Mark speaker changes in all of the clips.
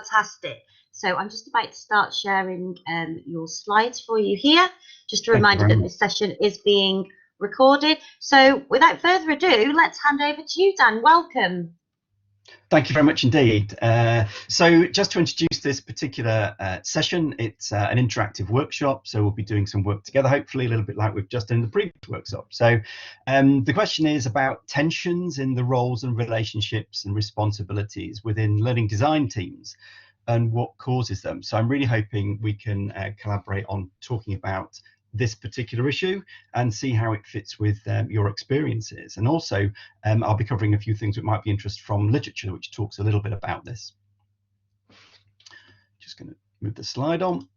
Speaker 1: Fantastic. So I'm just about to start sharing your slides for you here. Just a reminder that this session is being recorded. So without further ado, let's hand over to you, Dan. Welcome.
Speaker 2: Thank you very much indeed. So just to introduce this particular session, it's an interactive workshop. So we'll be doing some work together, hopefully a little bit like we've just done in the previous workshop. So the question is about tensions in the roles and relationships and responsibilities within learning design teams and what causes them. So I'm really hoping we can collaborate on talking about this particular issue and see how it fits with your experiences. And also I'll be covering a few things that might be interest from literature, which talks a little bit about this. Just going to move the slide on.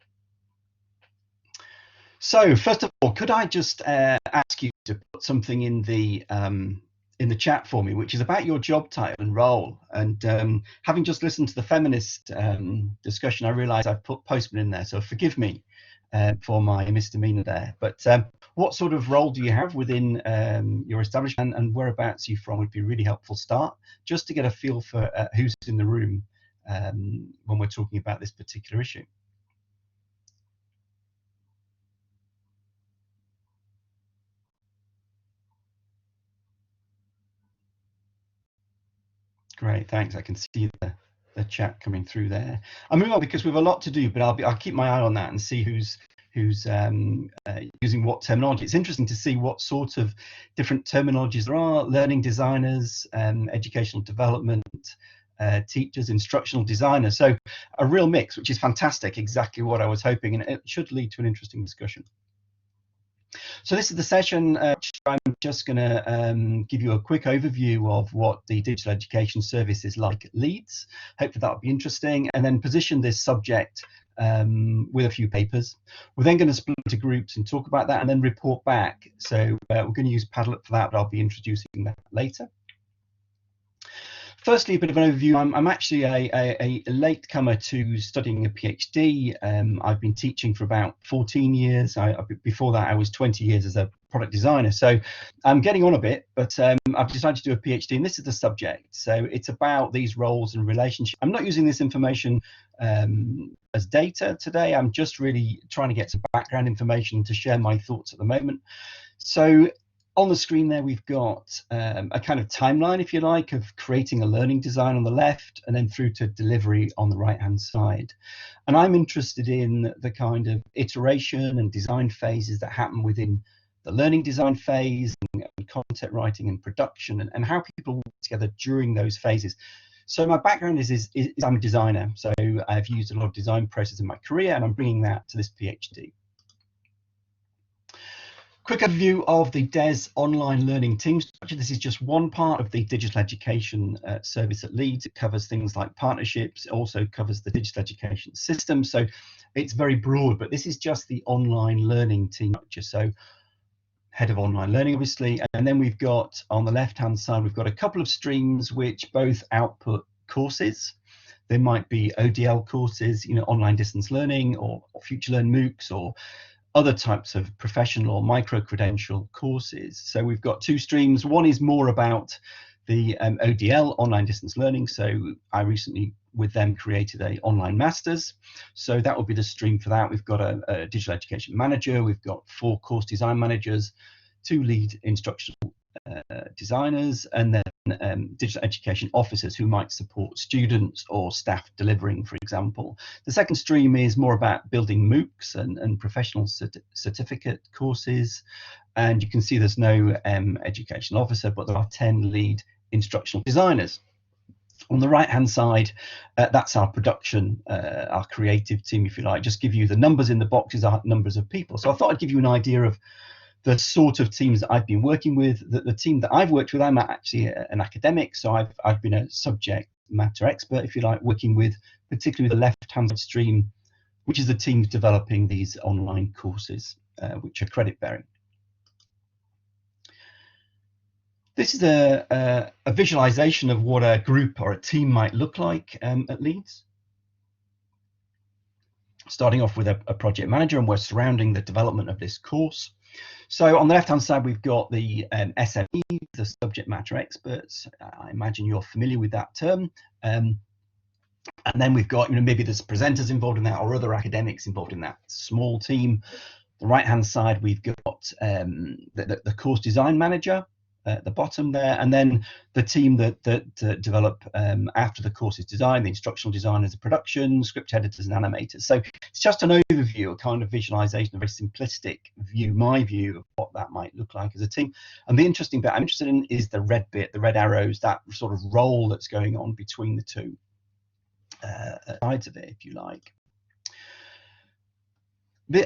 Speaker 2: So first of all, could I just ask you to put something in the chat for me, which is about your job title and role. And having just listened to the feminist discussion, I realized I've put postman in there, so forgive me for my misdemeanor there. But what sort of role do you have within your establishment, and whereabouts are you from would be a really helpful start, just to get a feel for who's in the room when we're talking about this particular issue. Great, thanks. I can see the chat coming through there. I'll move on because we have a lot to do, but I'll keep my eye on that and see who's using what terminology. It's interesting to see what sort of different terminologies there are: learning designers, educational development, teachers, instructional designers. So a real mix, which is fantastic, exactly what I was hoping, and it should lead to an interesting discussion. So this is the session. I'm just going to give you a quick overview of what the digital education service is like at Leeds. Hopefully that'll be interesting, and then position this subject with a few papers. We're then going to split into groups and talk about that, and then report back. So we're going to use Padlet for that, but I'll be introducing that later. Firstly, a bit of an overview. I'm actually a latecomer to studying a PhD. I've been teaching for about 14 years. Before that, I was 20 years as a product designer. So I'm getting on a bit, but I've decided to do a PhD, and this is the subject. So it's about these roles and relationships. I'm not using this information as data today. I'm just really trying to get some background information to share my thoughts at the moment. So on the screen there, we've got a kind of timeline, if you like, of creating a learning design on the left and then through to delivery on the right-hand side. And I'm interested in the kind of iteration and design phases that happen within the learning design phase, and content writing and production, and how people work together during those phases. So my background is I'm a designer. So I've used a lot of design processes in my career, and I'm bringing that to this PhD. Quick overview of the DES online learning team structure. This is just one part of the digital education service at Leeds. It covers things like partnerships. It also covers the digital education system. So it's very broad, but this is just the online learning team structure. So head of online learning, obviously. And then we've got, on the left-hand side, we've got a couple of streams which both output courses. There might be ODL courses, online distance learning, or future learn MOOCs, or other types of professional or micro-credential courses. So we've got two streams. One is more about the ODL, online distance learning. So I recently, with them, created a online masters. So that will be the stream for that. We've got a digital education manager. We've got 4 course design managers, 2 lead instructional designers, and then digital education officers who might support students or staff delivering, for example. The second stream is more about building MOOCs and professional certificate courses. And you can see there's no education officer, but there are 10 lead instructional designers. On the right-hand side, that's our production, our creative team, if you like. Just give you the numbers in the boxes are numbers of people. So I thought I'd give you an idea of the sort of teams that I've been working with. The team that I've worked with, I'm actually an academic, so I've been a subject matter expert, if you like, working with particularly the left-hand stream, which is the teams developing these online courses, which are credit-bearing. This is a visualization of what a group or a team might look like at Leeds. Starting off with a project manager, and we're surrounding the development of this course. So on the left-hand side, we've got the SMEs, the subject matter experts. I imagine you're familiar with that term. And then we've got, maybe there's presenters involved in that or other academics involved in that small team. The right-hand side, we've got the course design manager at the bottom there, and then the team that develop after the course is designed, the instructional designers, the production, script editors and animators. So it's just an overview, a kind of visualization, a very simplistic view, my view of what that might look like as a team. And the interesting bit I'm interested in is the red bit, the red arrows, that sort of role that's going on between the two sides of it, if you like.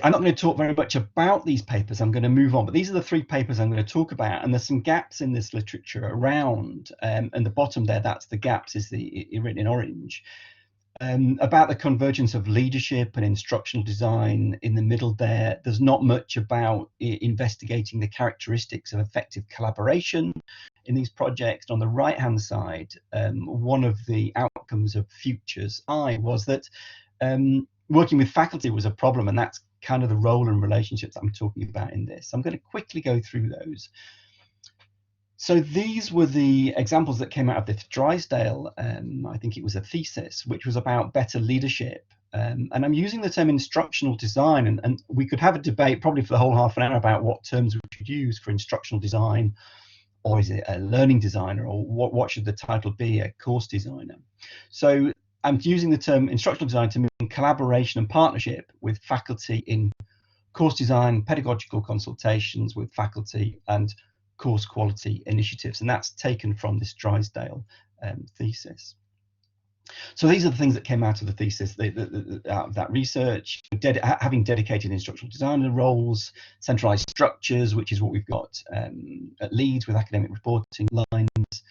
Speaker 2: I'm not going to talk very much about these papers. I'm going to move on, but these are the 3 papers I'm going to talk about, and there's some gaps in this literature around, and the bottom there, that's the gaps, is written in orange, about the convergence of leadership and instructional design. In the middle there's not much about investigating the characteristics of effective collaboration in these projects. On the right hand side, one of the outcomes of Futures I was that working with faculty was a problem, and that's kind of the role and relationships I'm talking about in this. I'm going to quickly go through those. So these were the examples that came out of this Drysdale, I think it was a thesis, which was about better leadership. And I'm using the term instructional design, and we could have a debate probably for the whole half an hour about what terms we should use for instructional design, or is it a learning designer, or what should the title be, a course designer. So I'm using the term instructional design to mean collaboration and partnership with faculty in course design, pedagogical consultations with faculty, and course quality initiatives, and that's taken from this Drysdale thesis. So these are the things that came out of the thesis, out of that research: having dedicated instructional designer roles, centralized structures, which is what we've got at Leeds with academic reporting lines,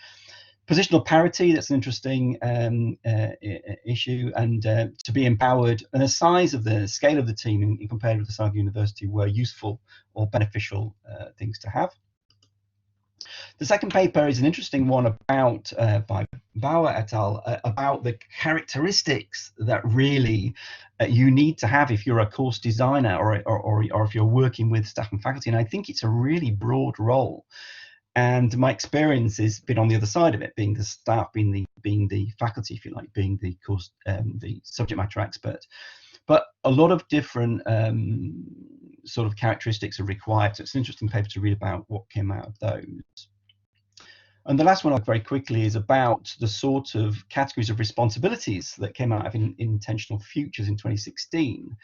Speaker 2: positional parity, that's an interesting issue, and to be empowered, and the size of the scale of the team in compared with the size of the university were useful or beneficial things to have. The second paper is an interesting one about by Bauer et al. About the characteristics that really you need to have if you're a course designer or if you're working with staff and faculty. And I think it's a really broad role. And my experience has been on the other side of it, being the staff, being the faculty, if you like, being the course, the subject matter expert. But a lot of different sort of characteristics are required. So it's an interesting paper to read about what came out of those. And the last one, very quickly, is about the sort of categories of responsibilities that came out of Intentional Futures in 2016.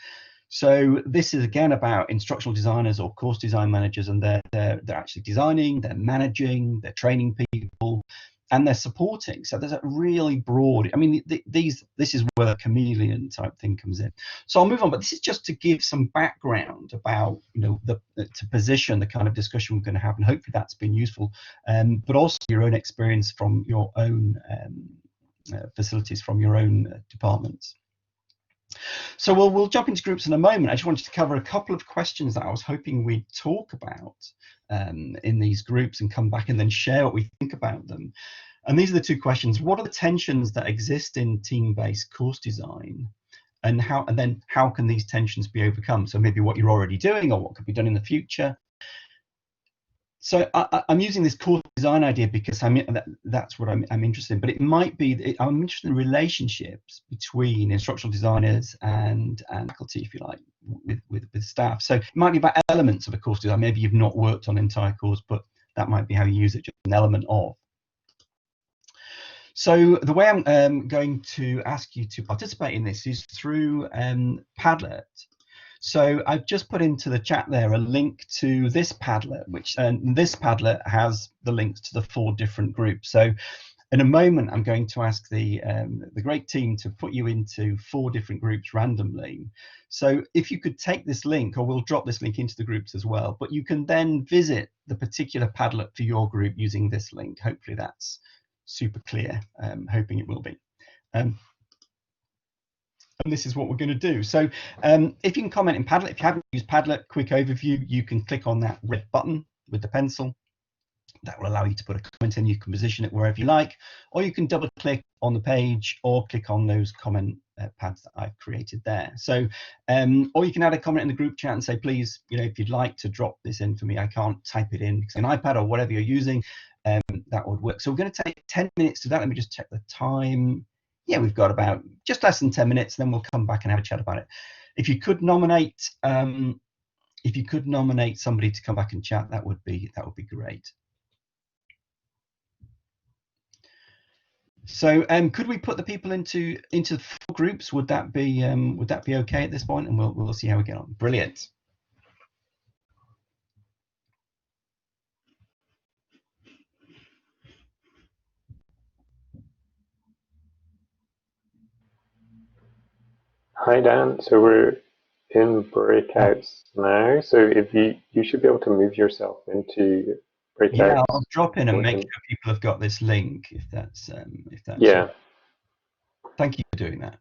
Speaker 2: So this is again about instructional designers or course design managers, and they're actually designing, they're managing, they're training people, and they're supporting. So there's a really broad, I mean, this is where the chameleon type thing comes in. So I'll move on, but this is just to give some background about, to position the kind of discussion we're going to have, and hopefully that's been useful, but also your own experience from your own facilities, from your own departments. So we'll jump into groups in a moment. I just wanted to cover a couple of questions that I was hoping we'd talk about in these groups, and come back and then share what we think about them. And these are the 2 questions. What are the tensions that exist in team-based course design, and then how can these tensions be overcome? So maybe what you're already doing, or what could be done in the future. So I'm using this course design idea because that's what I'm interested in, but it might be, I'm interested in relationships between instructional designers and faculty, if you like, with staff. So it might be about elements of a course design. Maybe you've not worked on an entire course, but that might be how you use it, just an element of. So the way I'm going to ask you to participate in this is through Padlet. So I've just put into the chat there a link to this Padlet, which this Padlet has the links to the 4 different groups. So in a moment, I'm going to ask the great team to put you into 4 different groups randomly. So if you could take this link, or we'll drop this link into the groups as well, but you can then visit the particular Padlet for your group using this link. Hopefully that's super clear. Hoping it will be. And this is what we're going to do. So if you can comment in Padlet, if you haven't used Padlet, quick overview, you can click on that red button with the pencil. That will allow you to put a comment in. You can position it wherever you like, or you can double click on the page, or click on those comment pads that I've created there. So, or you can add a comment in the group chat and say, please, if you'd like to drop this in for me, I can't type it in because an iPad or whatever you're using, that would work. So we're going to take 10 minutes to that. Let me just check the time. Yeah, we've got about just less than 10 minutes, then we'll come back and have a chat about it. If you could nominate somebody to come back and chat, that would be great. So could we put the people into 4 groups? Would that be okay at this point? And we'll see how we get on. Brilliant.
Speaker 3: Hi Dan, so we're in breakouts now, so if you should be able to move yourself into breakouts.
Speaker 2: Yeah, I'll drop in and make sure people have got this link if that's
Speaker 3: yeah.
Speaker 2: Thank you for doing that.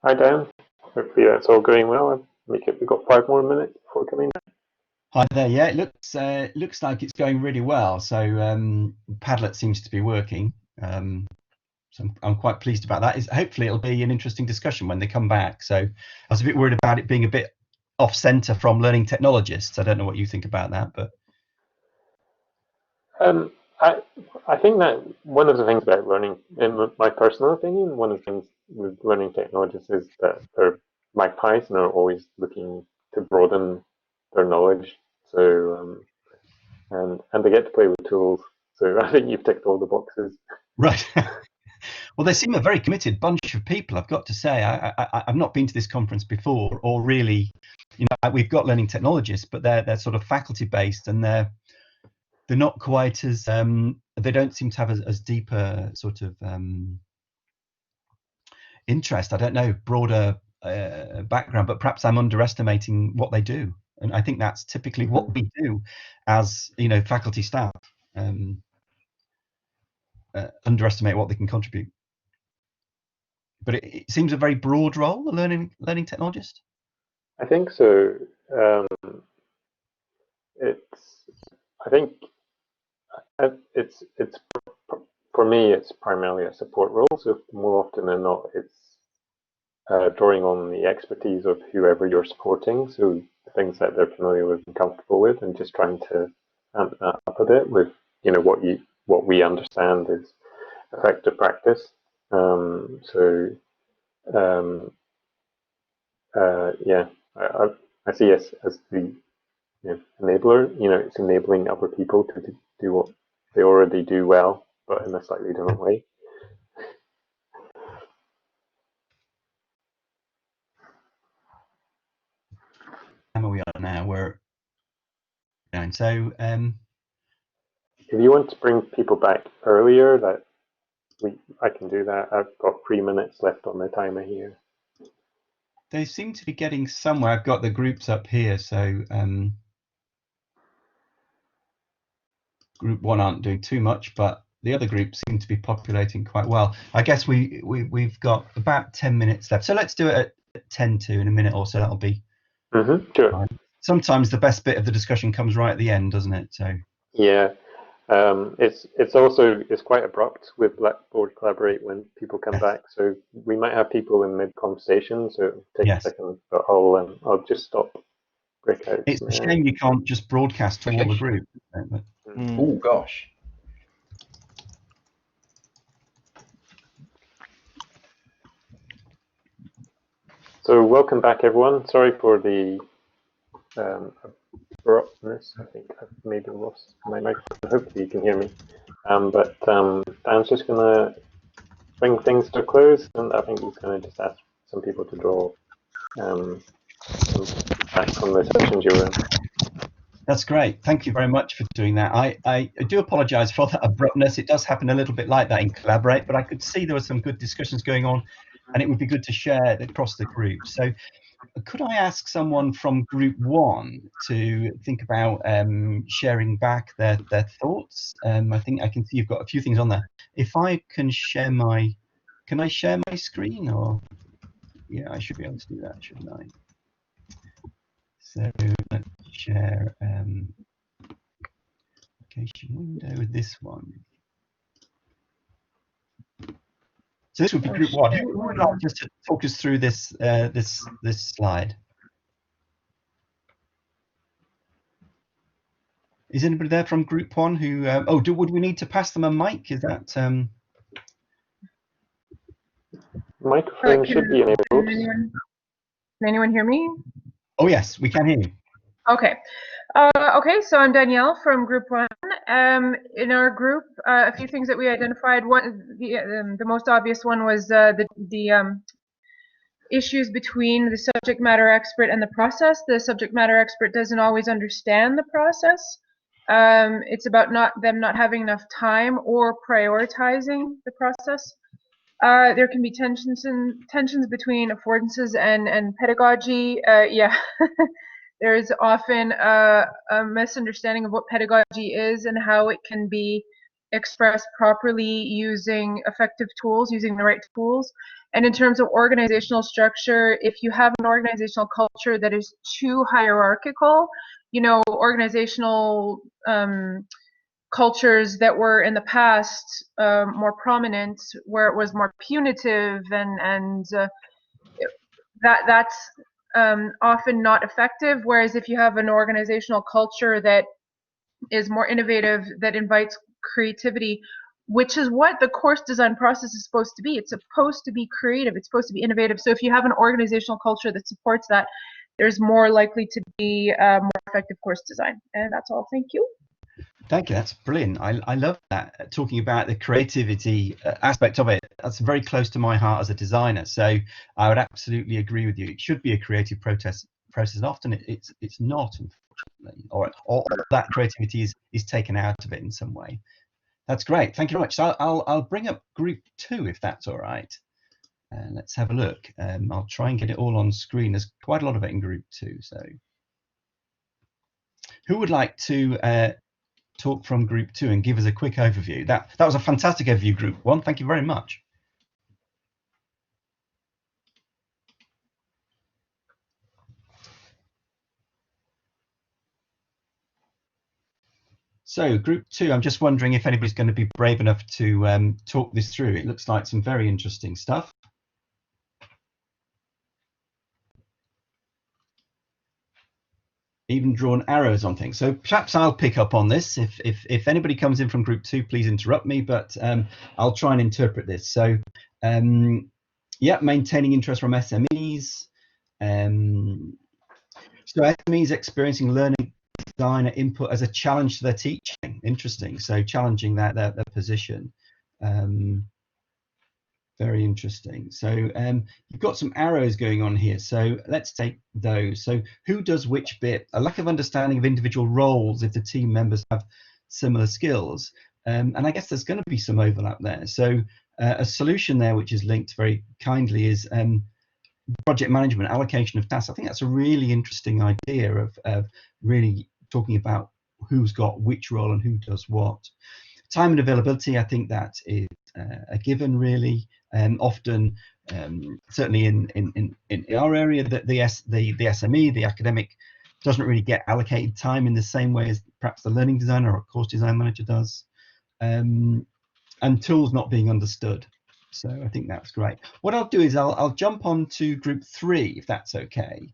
Speaker 3: Hi, Dan. Hopefully that's all going well. We've got 5 more minutes before coming back.
Speaker 2: Hi there. Yeah, it looks like it's going really well. So Padlet seems to be working. So I'm quite pleased about that. Hopefully it'll be an interesting discussion when they come back. So I was a bit worried about it being a bit off centre from learning technologists. I don't know what you think about that, but
Speaker 3: I think that one of the things about learning, in my personal opinion, one of the things with learning technologists is that they're magpies and are always looking to broaden their knowledge. So and they get to play with tools. So I think you've ticked all the boxes.
Speaker 2: right. Well, they seem a very committed bunch of people, I've got to say. I've not been to this conference before, or really, we've got learning technologists, but they're sort of faculty based, and they're not quite as they don't seem to have as deep a sort of interest. I don't know, broader background, but perhaps I'm underestimating what they do, and I think that's typically what we do as faculty staff. Underestimate what they can contribute. But it seems a very broad role, the learning technologist.
Speaker 3: I think so. I think it's for me, it's primarily a support role. So more often than not, it's drawing on the expertise of whoever you're supporting. So things that they're familiar with and comfortable with, and just trying to amp that up a bit with what we understand is effective practice. Yeah, I see us as the enabler. It's enabling other people to do what they already do well, but in a slightly different way.
Speaker 2: How are we on now? We're down. So
Speaker 3: if you want to bring people back earlier, I can do that. I've got 3 minutes left on the timer here.
Speaker 2: They seem to be getting somewhere. I've got the groups up here, so group 1 aren't doing too much, but the other groups seem to be populating quite well. I guess we've got about 10 minutes left, so let's do it at 10 to in a minute or so. That'll be
Speaker 3: Sure.
Speaker 2: fine. Sometimes the best bit of the discussion comes right at the end, doesn't it? So
Speaker 3: yeah. It's quite abrupt with Blackboard Collaborate when people come back. So we might have people in mid conversation. So it'll take a second, but I'll just stop breakouts.
Speaker 2: It's a shame you can't just broadcast to all the groups.
Speaker 4: Oh gosh.
Speaker 3: So welcome back, everyone. Sorry for the abruptness. I think I've maybe lost my microphone. Hopefully you can hear me. But Dan's just going to bring things to a close, and I think he's going to just ask some people to draw some feedback from the sessions you were in.
Speaker 2: That's great. Thank you very much for doing that. I do apologise for that abruptness. It does happen a little bit like that in Collaborate, but I could see there were some good discussions going on, and it would be good to share it across the group. So could I ask someone from group 1 to think about sharing back their thoughts? I think I can see you've got a few things on there. If I can share can I share my screen? Or yeah, I should be able to do that, shouldn't I? So let's share application window with this one. So this would be group 1. Who would like just to talk us through this this slide? Is anybody there from group 1 who? Would we need to pass them a mic? Is that?
Speaker 3: Microphone should be enabled.
Speaker 5: Can anyone hear me?
Speaker 2: Oh yes, we can hear you.
Speaker 5: Okay. Okay, so I'm Danielle from Group 1. In our group, a few things that we identified. One, the most obvious one was the issues between the subject matter expert and the process. The subject matter expert doesn't always understand the process. It's about them not having enough time or prioritizing the process. There can be tensions between affordances and pedagogy. Yeah. There's often a misunderstanding of what pedagogy is and how it can be expressed properly using effective tools, using the right tools. And in terms of organizational structure, if you have an organizational culture that is too hierarchical, you know, organizational cultures that were in the past more prominent, where it was more punitive and that's often not effective. Whereas if you have an organizational culture that is more innovative, that invites creativity, which is what the course design process is supposed to be. It's supposed to be creative. It's supposed to be innovative. So if you have an organizational culture that supports that, there's more likely to be more effective course design. And that's all. Thank you.
Speaker 2: Thank you. That's brilliant. I love that. Talking about the creativity aspect of it, that's very close to my heart as a designer. So I would absolutely agree with you. It should be a creative process, and often it's not, unfortunately, or that creativity is taken out of it in some way. That's great. Thank you very much. So I'll bring up group 2 if that's all right. Let's have a look. I'll try and get it all on screen. There's quite a lot of it in group 2. So who would like to talk from group 2 and give us a quick overview? That was a fantastic overview, group 1. Thank you very much. So group 2, I'm just wondering if anybody's going to be brave enough to talk this through. It looks like some very interesting stuff. Even drawn arrows on things. So perhaps I'll pick up on this. If anybody comes in from group 2, please interrupt me, but I'll try and interpret this. So yeah, maintaining interest from SMEs. So SMEs experiencing learning designer input as a challenge to their teaching. Interesting. So challenging their position. Very interesting. So you've got some arrows going on here. So let's take those. So who does which bit? A lack of understanding of individual roles if the team members have similar skills. And I guess there's going to be some overlap there. So a solution there, which is linked very kindly, is project management, allocation of tasks. I think that's a really interesting idea of really talking about who's got which role and who does what. Time and availability, I think that is a given, really. Often, certainly in our area, that the SME, the academic, doesn't really get allocated time in the same way as perhaps the learning designer or course design manager does, and tools not being understood. So I think that's great. What I'll do is I'll jump on to group 3, if that's okay,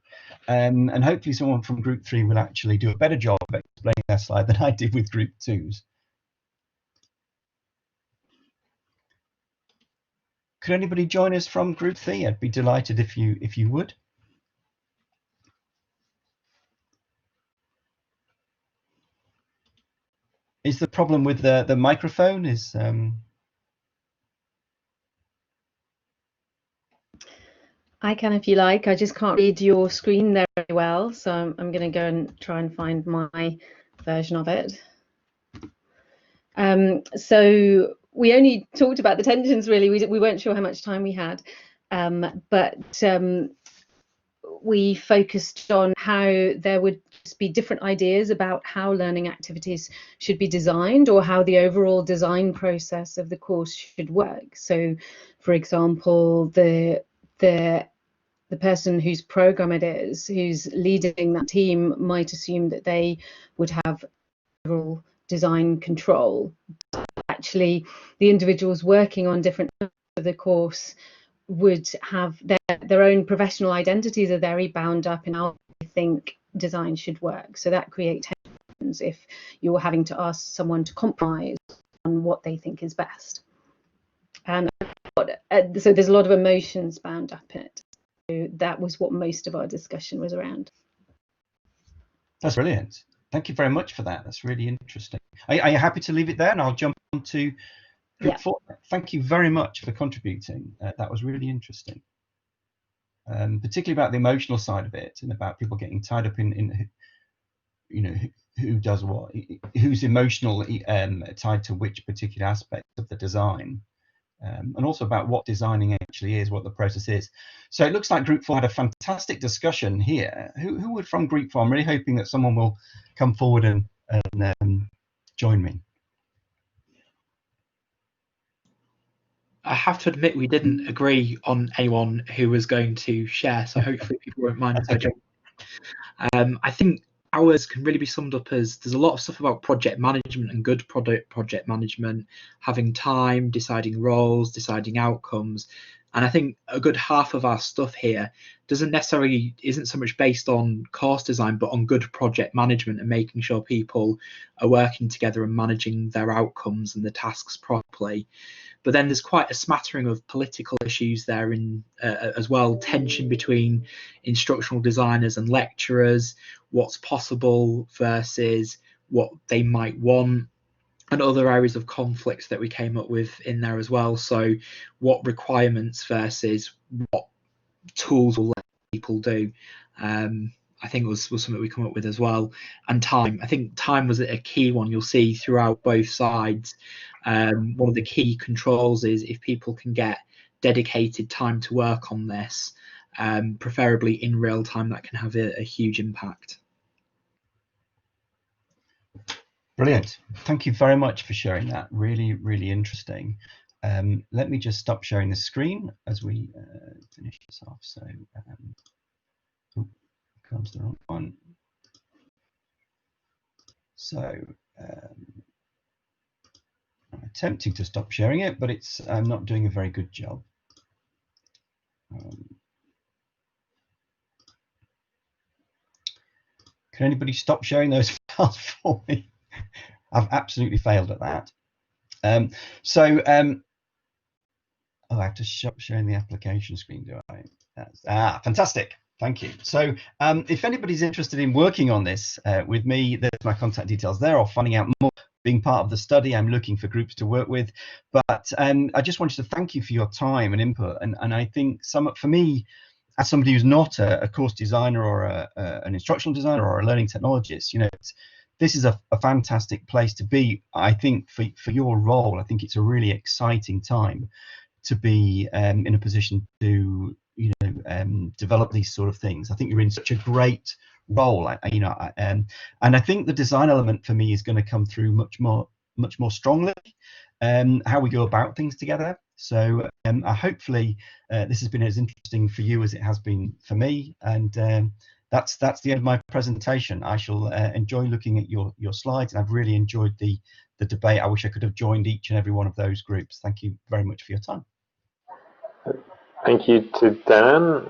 Speaker 2: and hopefully someone from group 3 will actually do a better job of explaining their slide than I did with group 2's. Could anybody join us from group 3? I'd be delighted if you would. Is the problem with the microphone? Is
Speaker 6: I can if you like. I just can't read your screen there very well, so I'm going to go and try and find my version of it. So we only talked about the tensions, really. We weren't sure how much time we had, but we focused on how there would be different ideas about how learning activities should be designed, or how the overall design process of the course should work. So, for example, the person whose program it is, who's leading that team, might assume that they would have overall design control. Actually, the individuals working on different parts of the course would have their own professional identities are very bound up in how they think design should work. So that creates tensions if you're having to ask someone to compromise on what they think is best. And so there's a lot of emotions bound up in it. So that was what most of our discussion was around.
Speaker 2: That's brilliant. Thank you very much for that. That's really interesting. Are you happy to leave it there? And I'll jump on to group 4. Thank you very much for contributing. That was really interesting, particularly about the emotional side of it, and about people getting tied up in you know, who does what, who's emotionally tied to which particular aspect of the design. And also about what designing actually is, what the process is. So it looks like group 4 had a fantastic discussion here. Who would from group 4? I'm really hoping that someone will come forward and join me.
Speaker 7: I have to admit we didn't agree on anyone who was going to share, so hopefully people won't mind if I jump. I think ours can really be summed up as there's a lot of stuff about project management and good project management, having time, deciding roles, deciding outcomes. And I think a good half of our stuff here isn't so much based on course design, but on good project management and making sure people are working together and managing their outcomes and the tasks properly. But then there's quite a smattering of political issues there as well, tension between instructional designers and lecturers, what's possible versus what they might want, and other areas of conflicts that we came up with in there as well. So what requirements versus what tools will let people do. I think was something we come up with as well. And time. I think time was a key one you'll see throughout both sides. One of the key controls is if people can get dedicated time to work on this, preferably in real time, that can have a huge impact.
Speaker 2: Brilliant. Thank you very much for sharing that. Really, really interesting. Let me just stop sharing the screen as we finish this off. So, comes the wrong one. So, I'm attempting to stop sharing it, but I'm not doing a very good job. Can anybody stop sharing those files for me? I've absolutely failed at that. Oh, I have to stop sharing the application screen, do I? Fantastic. Thank you. So if anybody's interested in working on this with me, there's my contact details there, or finding out more, being part of the study. I'm looking for groups to work with. But I just wanted to thank you for your time and input. And I think for me, as somebody who's not a course designer or an instructional designer or a learning technologist, this is a fantastic place to be. I think for your role, I think it's a really exciting time to be in a position to develop these sort of things. I think you're in such a great role, and I think the design element for me is going to come through much more strongly. How we go about things together. So hopefully this has been as interesting for you as it has been for me. And that's the end of my presentation. I shall enjoy looking at your slides, and I've really enjoyed the debate. I wish I could have joined each and every one of those groups. Thank you very much for your time.
Speaker 3: Thank you to Dan.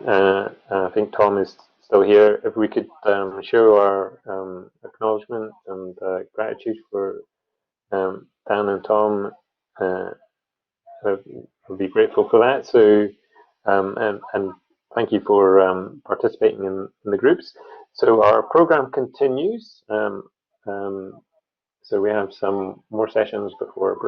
Speaker 3: I think Tom is still here. If we could show our acknowledgement and gratitude for Dan and Tom, I'd be grateful for that. So, and thank you for participating in the groups. So our program continues. So we have some more sessions before